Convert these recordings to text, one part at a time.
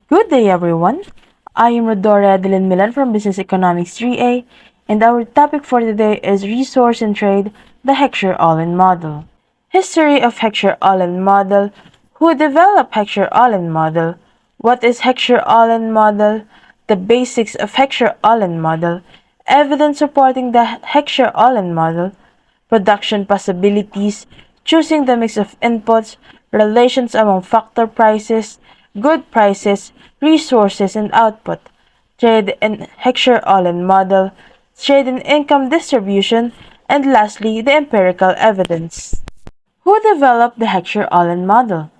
Good day, everyone. I am Rodora Adeline Milan from Business Economics 3A, and our topic for today is Resource and Trade, the Hecscher-Ohlin model. History of Hecscher-Ohlin model. Who developed Hecscher-Ohlin model? What is Hecscher-Ohlin model? The basics of Hecscher-Ohlin model. Evidence supporting the Hecscher-Ohlin model. Production possibilities, choosing the mix of inputs, relations among factor prices, good prices, resources and output, trade and Heckscher-Ohlin model, trade and income distribution, and lastly, the empirical evidence. Who developed the Heckscher-Ohlin model?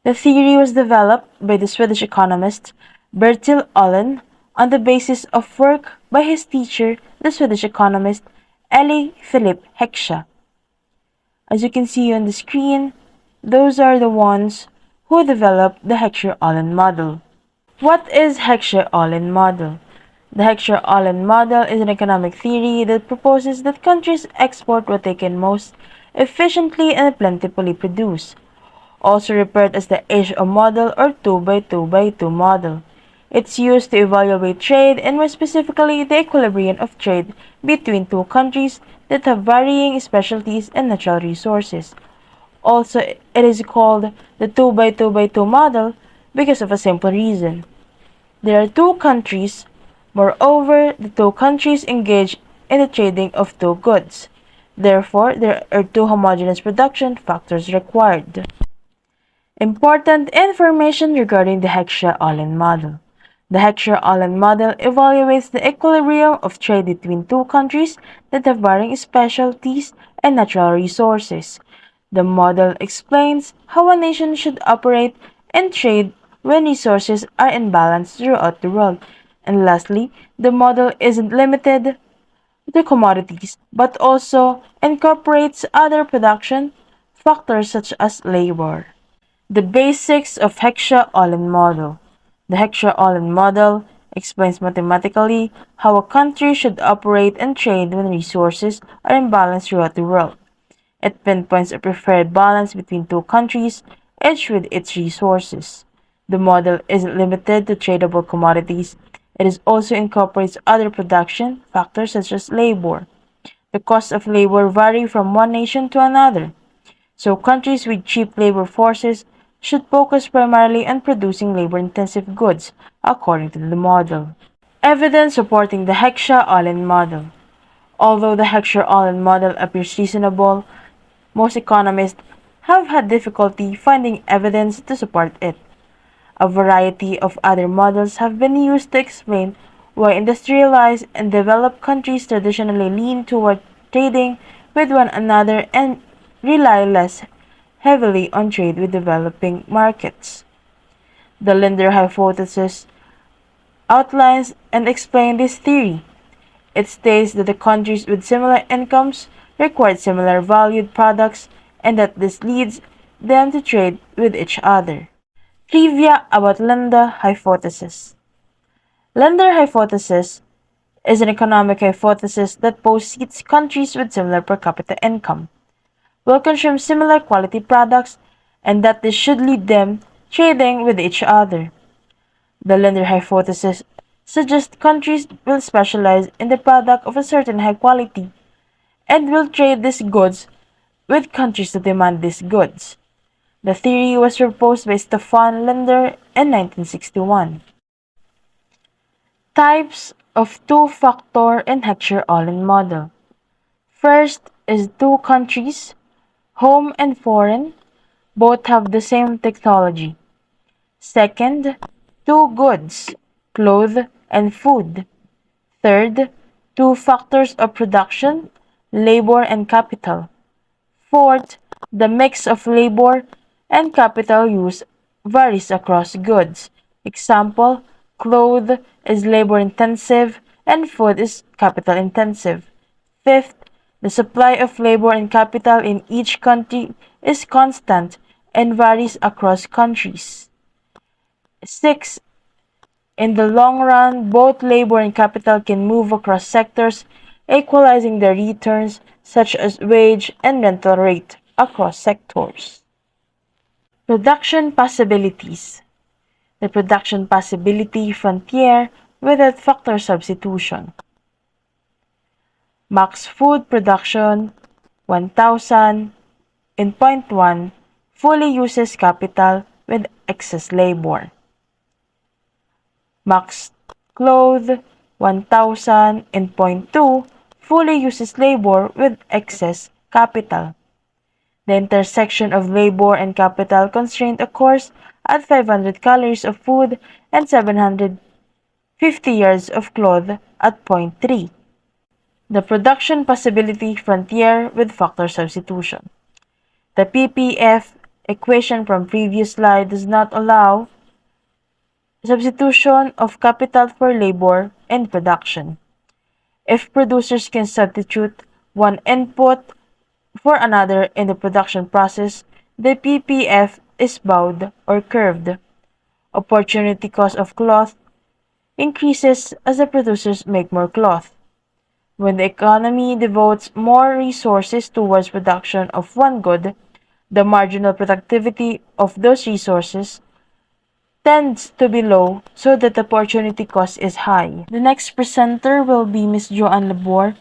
The theory was developed by the Swedish economist Bertil Ohlin on the basis of work by his teacher, the Swedish economist Eli Philip Heckscher. As you can see on the screen, those are the ones who developed the Heckscher-Ohlin model. What is Heckscher-Ohlin model? The Heckscher-Ohlin model is an economic theory that proposes that countries export what they can most efficiently and plentifully produce, also referred as the Asia model or 2 by 2 by 2 model. It's used to evaluate trade and more specifically the equilibrium of trade between two countries that have varying specialties and natural resources. Also, it is called the 2 by 2 by 2 model because of a simple reason. There are two countries. Moreover, the two countries engage in the trading of two goods. Therefore, there are two homogeneous production factors required. Important information regarding the Heckscher-Ohlin model. The Heckscher-Ohlin model evaluates the equilibrium of trade between two countries that have varying specialties and natural resources. The model explains how a nation should operate and trade when resources are in balance throughout the world. And lastly, the model isn't limited to commodities but also incorporates other production factors such as labor. The basics of Heckscher-Ohlin model. The Heckscher-Ohlin model explains mathematically how a country should operate and trade when resources are in balance throughout the world. It pinpoints a preferred balance between two countries, each with its resources. The model isn't limited to tradable commodities. It also incorporates other production factors such as labor. The costs of labor vary from one nation to another, so countries with cheap labor forces should focus primarily on producing labor-intensive goods, according to the model. Evidence supporting the Heckscher-Ohlin model. Although the Heckscher-Ohlin model appears reasonable, most economists have had difficulty finding evidence to support it. A variety of other models have been used to explain why industrialized and developed countries traditionally lean toward trading with one another and rely less heavily on trade with developing markets. The Linder hypothesis outlines and explains this theory. It states that the countries with similar incomes require similar valued products and that this leads them to trade with each other. Trivia about Linder hypothesis. Linder hypothesis is an economic hypothesis that posits countries with similar per capita income will consume similar quality products and that this should lead them trading with each other. The Linder hypothesis suggests countries will specialize in the product of a certain high quality and will trade these goods with countries that demand these goods. The theory was proposed by Stefan Linder in 1961. Types of two-factor and Heckscher-Ohlin model. First is two countries, home and foreign, both have the same technology. Second, two goods, clothes and food. Third, two factors of production, labor and capital. Fourth, the mix of labor and capital use varies across goods. Example, clothes is labor intensive and food is capital intensive. Fifth, the supply of labor and capital in each country is constant and varies across countries. 6. In the long run, both labor and capital can move across sectors, equalizing their returns, such as wage and rental rate, across sectors. Production possibilities. the production possibility frontier without factor substitution. Max food production 1,000 in point 1 fully uses capital with excess labor. Max cloth 1,000 in point 2 fully uses labor with excess capital. The intersection of labor and capital constraint occurs at 500 calories of food and 750 yards of cloth at point 3. The production possibility frontier with factor substitution. The PPF equation from previous slide does not allow substitution of capital for labor and production. If producers can substitute one input for another in the production process, the PPF is bowed or curved. Opportunity cost of cloth increases as the producers make more cloth. When the economy devotes more resources towards production of one good, the marginal productivity of those resources tends to be low so that the opportunity cost is high. The next presenter will be Ms. Joanne Labor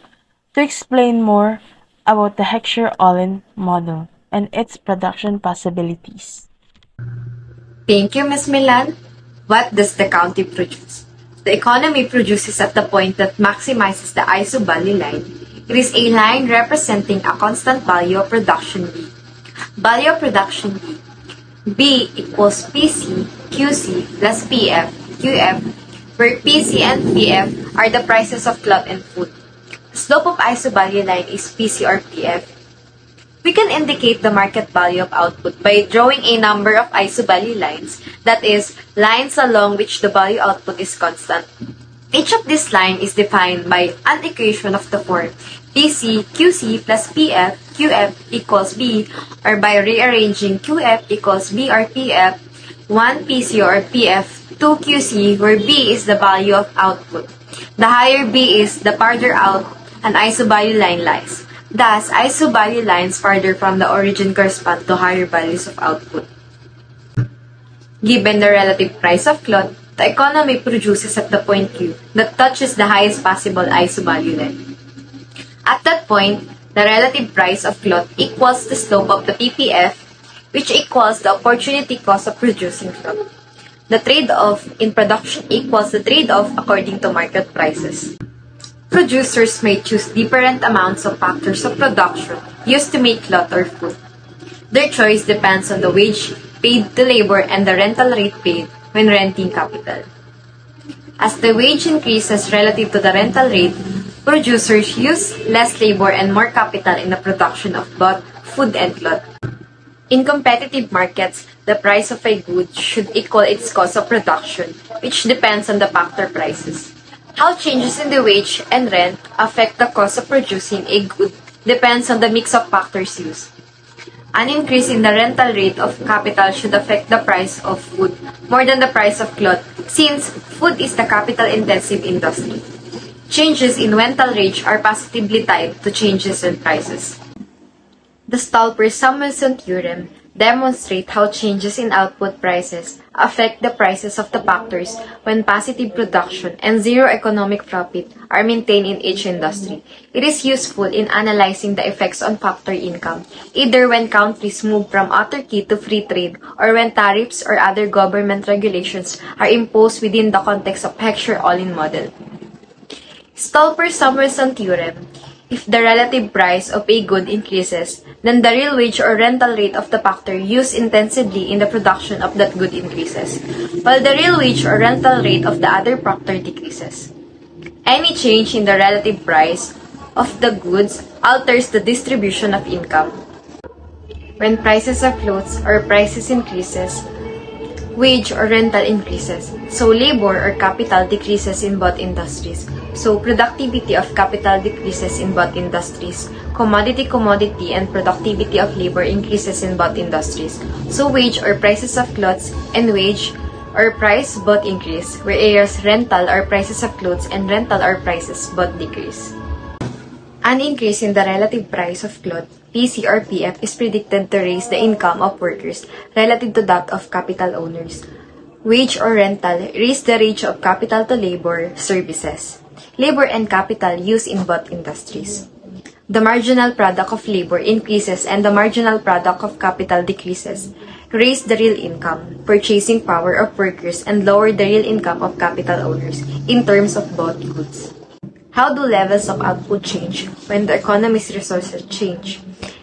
to explain more about the Hecscher-Ohlin model and its production possibilities. Thank you, Ms. Milan. What does the county produce? The economy produces at the point that maximizes the iso-value line. It is a line representing a constant value of production B. Value of production B. B equals PC, QC plus PF, QF, where PC and PF are the prices of cloth and food. The slope of iso-value line is PC or PF. We can indicate the market value of output by drawing a number of iso-value lines, that is, lines along which the value output is constant. Each of these lines is defined by an equation of the form PC, QC plus PF, QF equals B, or by rearranging QF equals B or PF, 1 PC or PF, 2 QC, where B is the value of output. The higher B is, the farther out an iso-value line lies. Thus, iso-value lines farther from the origin correspond to higher values of output. Given the relative price of cloth, the economy produces at the point Q that touches the highest possible iso-value line. At that point, the relative price of cloth equals the slope of the PPF, which equals the opportunity cost of producing cloth. The trade-off in production equals the trade-off according to market prices. Producers may choose different amounts of factors of production used to make cloth or food. Their choice depends on the wage paid to labor and the rental rate paid when renting capital. As the wage increases relative to the rental rate, producers use less labor and more capital in the production of both food and cloth. In competitive markets, the price of a good should equal its cost of production, which depends on the factor prices. How changes in the wage and rent affect the cost of producing a good depends on the mix of factors used. An increase in the rental rate of capital should affect the price of food more than the price of cloth, since food is the capital-intensive industry. Changes in rental rate are positively tied to changes in prices. The Stolper-Samuelson theorem demonstrates how changes in output prices affect the prices of the factors when positive production and zero economic profit are maintained in each industry. It is useful in analyzing the effects on factor income, either when countries move from autarky to free trade or when tariffs or other government regulations are imposed within the context of Hecscher-Ohlin model. Stolper-Samuelson theorem. If the relative price of a good increases, then the real wage or rental rate of the factor used intensively in the production of that good increases, while the real wage or rental rate of the other factor decreases. Any change in the relative price of the goods alters the distribution of income. When prices of clothes or prices increases, wage or rental increases, so labor or capital decreases in both industries. So productivity of capital decreases in both industries. Commodity and productivity of labor increases in both industries. So wage or prices of clothes and wage or price both increase, whereas rental or prices of clothes and rental or prices both decrease. An increase in the relative price of cloth, PC or PF, is predicted to raise the income of workers relative to that of capital owners. Wage or rental raise the ratio of capital to labor services. Labor and capital used in both industries. The marginal product of labor increases and the marginal product of capital decreases, raise the real income, purchasing power of workers, and lower the real income of capital owners in terms of both goods. How do levels of output change when the economy's resources change?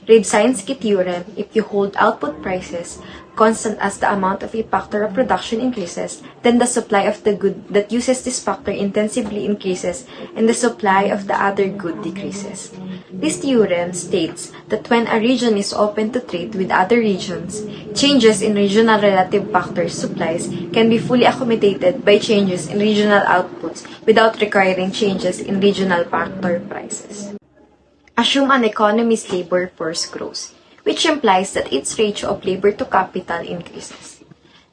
Read Science-Key theorem: if you hold output prices constant as the amount of a factor of production increases, then the supply of the good that uses this factor intensively increases and the supply of the other good decreases. This theorem states that when a region is open to trade with other regions, changes in regional relative factors supplies can be fully accommodated by changes in regional outputs without requiring changes in regional factor prices. Assume an economy's labor force grows, which implies that its ratio of labor to capital increases.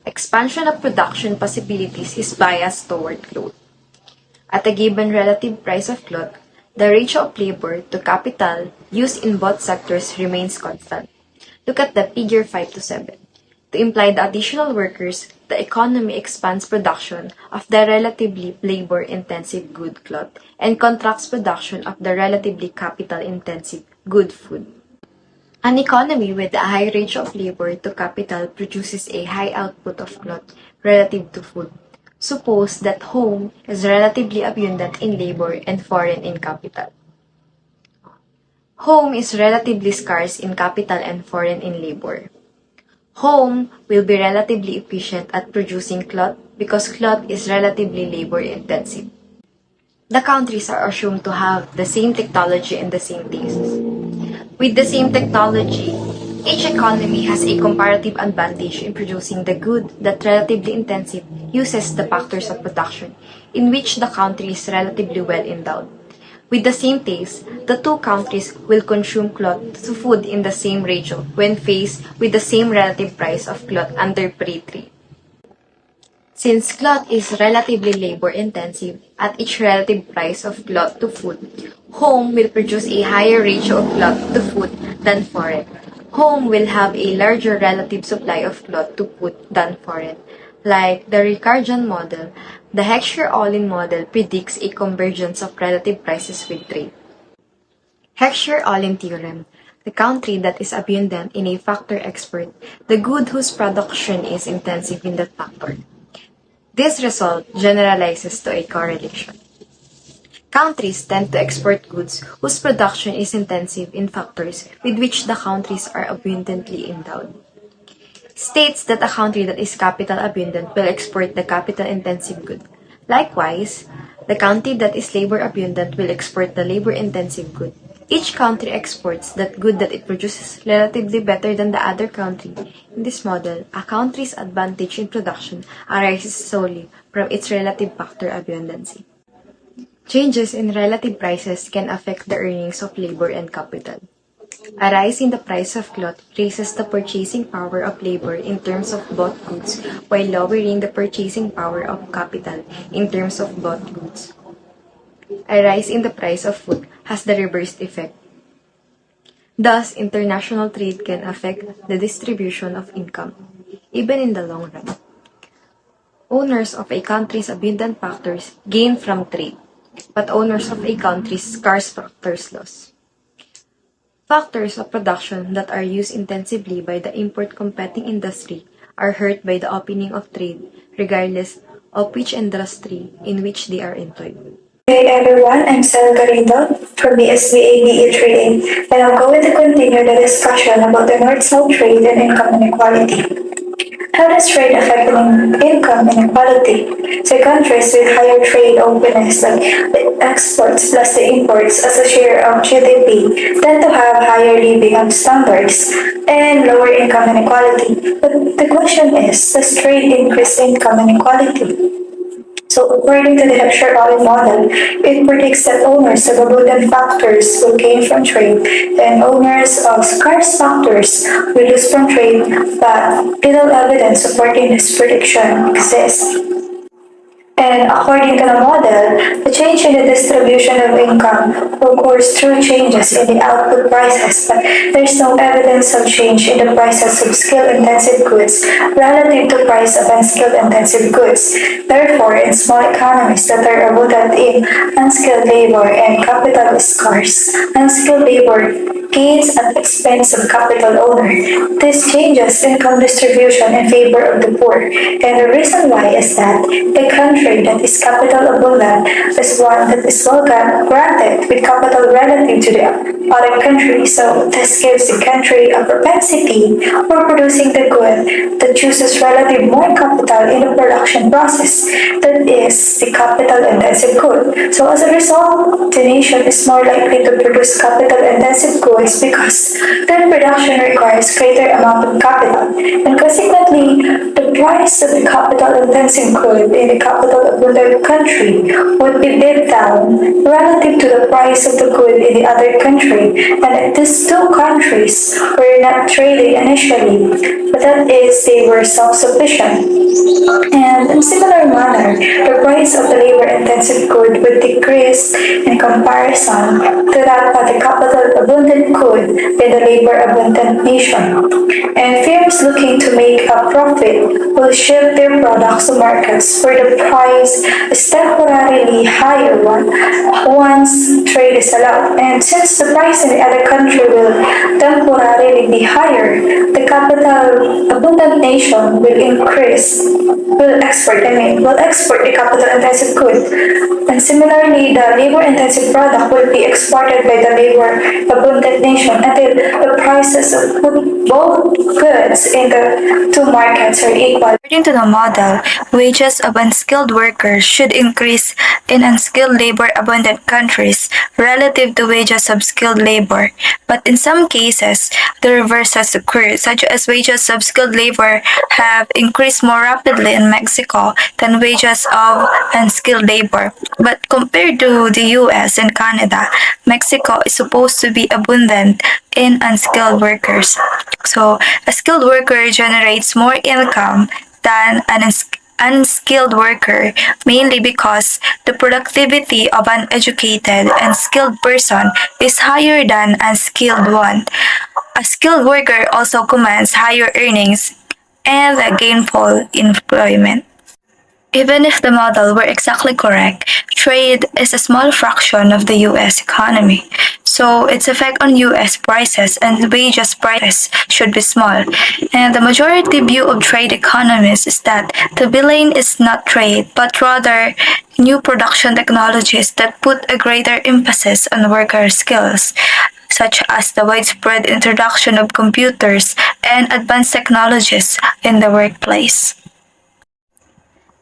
Expansion of production possibilities is biased toward growth. At a given relative price of cloth, the ratio of labor to capital used in both sectors remains constant. Look at the figure 5 to 7. To imply the additional workers, the economy expands production of the relatively labor-intensive good cloth and contracts production of the relatively capital-intensive good food. An economy with a high ratio of labor to capital produces a high output of cloth relative to food. Suppose that home is relatively abundant in labor and foreign in capital. Home is relatively scarce in capital and foreign in labor. Home will be relatively efficient at producing cloth because cloth is relatively labor-intensive. The countries are assumed to have the same technology and the same tastes. With the same technology, each economy has a comparative advantage in producing the good that relatively intensive uses the factors of production in which the country is relatively well endowed. With the same taste, the two countries will consume cloth to food in the same ratio when faced with the same relative price of cloth under free trade. Since cloth is relatively labor-intensive at each relative price of cloth to food, home will produce a higher ratio of cloth to food than foreign. Home will have a larger relative supply of cloth to food than foreign. Like the Ricardian model, the Hecscher-Ohlin model predicts a convergence of relative prices with trade. Hecscher-Ohlin theorem: the country that is abundant in a factor export the good whose production is intensive in that factor. This result generalizes to a correlation. Countries tend to export goods whose production is intensive in factors with which the countries are abundantly endowed. States that a country that is capital abundant will export the capital-intensive good. Likewise, the country that is labor abundant will export the labor-intensive good. Each country exports that good that it produces relatively better than the other country. In this model, a country's advantage in production arises solely from its relative factor abundancy. Changes in relative prices can affect the earnings of labor and capital. A rise in the price of cloth raises the purchasing power of labor in terms of both goods while lowering the purchasing power of capital in terms of both goods. A rise in the price of food has the reversed effect. Thus, international trade can affect the distribution of income, even in the long run. Owners of a country's abundant factors gain from trade, but owners of a country's scarce factors lose. Factors of production that are used intensively by the import competing industry are hurt by the opening of trade, regardless of which industry in which they are employed. Hey everyone, I'm Sel Garrido from the SBA Trading, and I'm going to continue the discussion about the North-South trade and income inequality. How does trade affect income inequality? So countries with higher trade openness, like the exports plus the imports as a share of GDP, tend to have higher living standards and lower income inequality. But the question is, does trade increase income inequality? So according to the Hecscher-Ohlin model, it predicts that owners of abundant factors will gain from trade and owners of scarce factors will lose from trade, but little evidence supporting this prediction exists. And And according to the model, the change in the distribution of income occurs through changes in the output prices, but there's no evidence of change in the prices of skill-intensive goods relative to price of unskilled-intensive goods. Therefore, in small economies that are abundant in unskilled labor and capital is scarce, unskilled labor gains at the expense of capital owner. This changes income distribution in favor of the poor, and the reason why is that a country that is capital abundant is one that is well granted with capital relative to the other country. So this gives the country a propensity for producing the good that uses relative more capital in the production process. That is the capital intensive good. So as a result, the nation is more likely to produce capital intensive goods because their production requires greater amount of capital, and consequently, the price of the capital intensive good in the capital abundant country would be bid down relative to the price of the good in the other country. And these two countries were not trading initially, but that is, they were self-sufficient. And in similar manner, the price of the labor-intensive good would decrease in comparison to that of the capital-abundant good in the labor-abundant nation. And firms looking to make a profit will ship their products to markets where the price is temporarily higher once trade is allowed. And since the price in the other country will temporarily be higher, the capital-abundant nation will export the capital-intensive good. And similarly, the labor-intensive product will be exported by the labor-abundant nation until the prices of both goods in the two markets are equal. According to the model, wages of unskilled workers should increase in unskilled labor-abundant countries relative to wages of skilled labor. But in some cases, the reverse has occurred, such as wages of skilled labor have increased more rapidly in Mexico than wages of unskilled labor. But compared to the US and Canada, Mexico is supposed to be abundant in unskilled workers. So, a skilled worker generates more income than an unskilled worker, mainly because the productivity of an educated and skilled person is higher than an unskilled one. A skilled worker also commands higher earnings and a gainful employment. Even if the model were exactly correct, trade is a small fraction of the US economy, so its effect on US prices and wages prices should be small. And the majority view of trade economists is that the villain is not trade, but rather new production technologies that put a greater emphasis on worker skills, such as the widespread introduction of computers and advanced technologies in the workplace.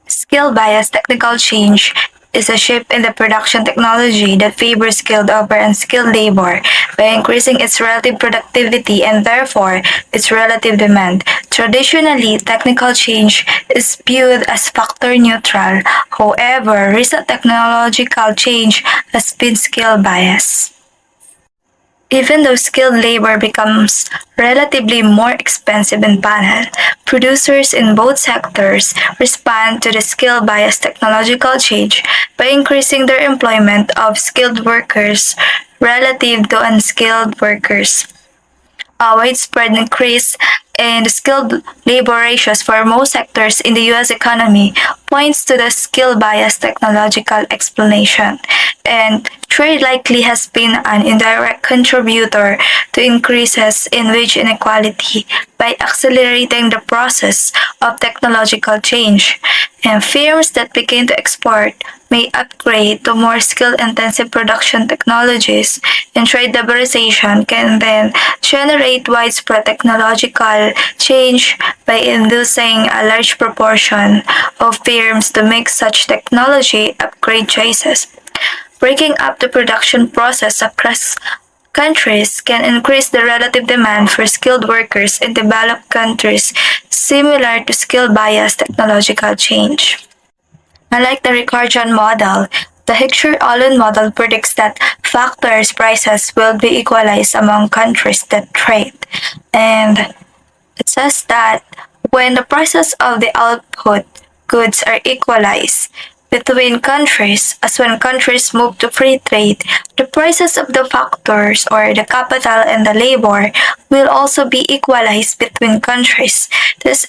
Skill bias technical change is a shift in the production technology that favors skilled over unskilled labor by increasing its relative productivity and therefore its relative demand. Traditionally, technical change is viewed as factor neutral. However, recent technological change has been skill bias. Even though skilled labor becomes relatively more expensive in panel, producers in both sectors respond to the skill bias technological change by increasing their employment of skilled workers relative to unskilled workers. A widespread increase in the skilled labor ratios for most sectors in the US economy points to the skill bias technological explanation, and trade likely has been an indirect contributor to increases in wage inequality by accelerating the process of technological change. And firms that begin to export may upgrade to more skill-intensive production technologies, and trade liberalization can then generate widespread technological change by inducing a large proportion of firms to make such technology upgrade choices. Breaking up the production process across countries can increase the relative demand for skilled workers in developed countries, similar to skill bias technological change. Unlike the Ricardian model, the Hecscher-Ohlin model predicts that factors prices will be equalized among countries that trade. And it says that when the prices of the output goods are equalized, between countries, as when countries move to free trade, the prices of the factors or the capital and the labor will also be equalized between countries. This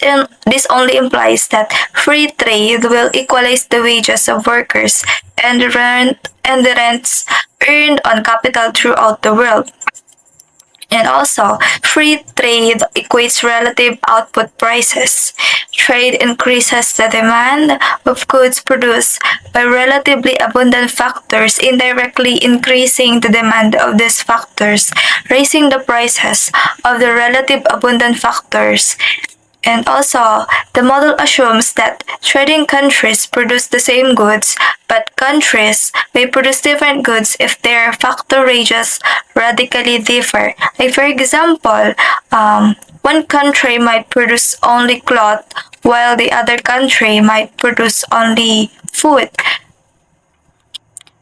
only implies that free trade will equalize the wages of workers and the rents earned on capital throughout the world. And also, free trade equates relative output prices. Trade increases the demand of goods produced by relatively abundant factors, indirectly increasing the demand of these factors, raising the prices of the relative abundant factors. And also, the model assumes that trading countries produce the same goods, but countries may produce different goods if their factor ranges radically differ. Like for example, one country might produce only cloth, while the other country might produce only food.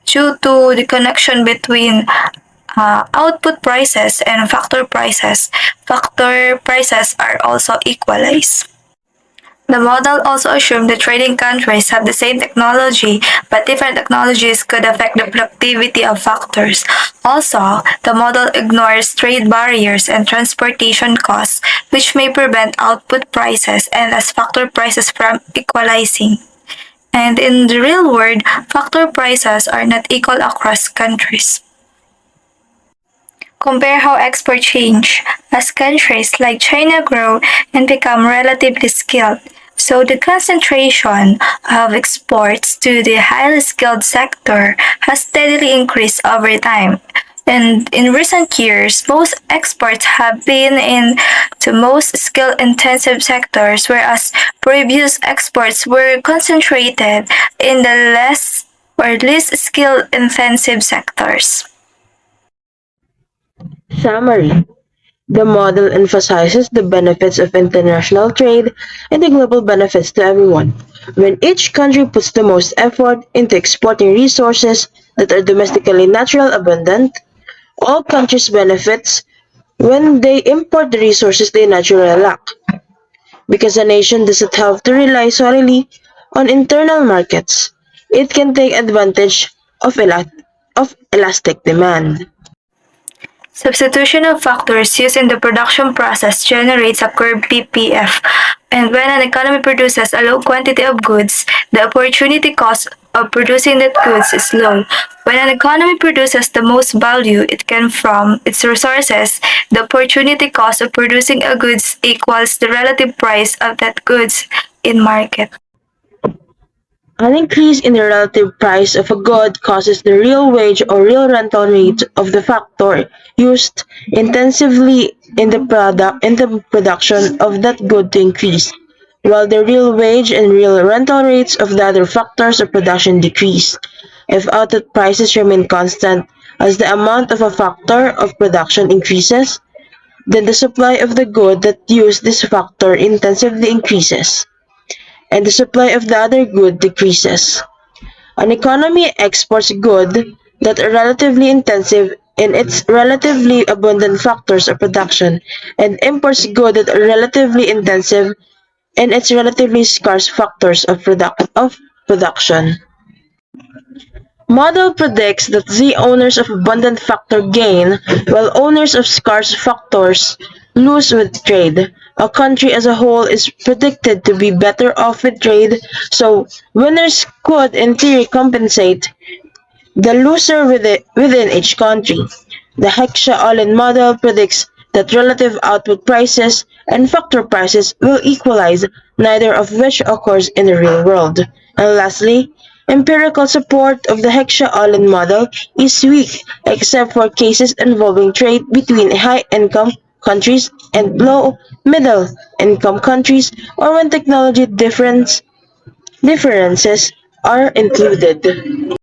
Due to the connection between output prices and factor prices are also equalized. The model also assumed that trading countries have the same technology, but different technologies could affect the productivity of factors. Also, the model ignores trade barriers and transportation costs, which may prevent output prices and thus factor prices from equalizing. And in the real world, factor prices are not equal across countries. Compare how exports change as countries like China grow and become relatively skilled. So the concentration of exports to the highly skilled sector has steadily increased over time. And in recent years, most exports have been in the most skill-intensive sectors, whereas previous exports were concentrated in the less or least skill-intensive sectors. Summary. The model emphasizes the benefits of international trade and the global benefits to everyone. When each country puts the most effort into exporting resources that are domestically natural abundant, all countries benefits when they import the resources they naturally lack, because a nation doesn't have to rely solely on internal markets. It can take advantage of elastic demand. Substitution of factors used in the production process generates a curve PPF, and when an economy produces a low quantity of goods, the opportunity cost of producing that goods is low. When an economy produces the most value it can from its resources, the opportunity cost of producing a goods equals the relative price of that goods in market. An increase in the relative price of a good causes the real wage or real rental rate of the factor used intensively in the production of that good to increase, while the real wage and real rental rates of the other factors of production decrease. If output prices remain constant as the amount of a factor of production increases, then the supply of the good that use this factor intensively increases, and the supply of the other good decreases. An economy exports goods that are relatively intensive in its relatively abundant factors of production and imports goods that are relatively intensive in its relatively scarce factors of production. Model predicts that the owners of abundant factor gain, while owners of scarce factors lose with trade. A country as a whole is predicted to be better off with trade, so winners could in theory compensate the loser within each country. The Hecscher-Ohlin model predicts that relative output prices and factor prices will equalize, neither of which occurs in the real world. And lastly, empirical support of the Hecscher-Ohlin model is weak except for cases involving trade between high-income countries and low-middle-income countries, or when technology differences are included.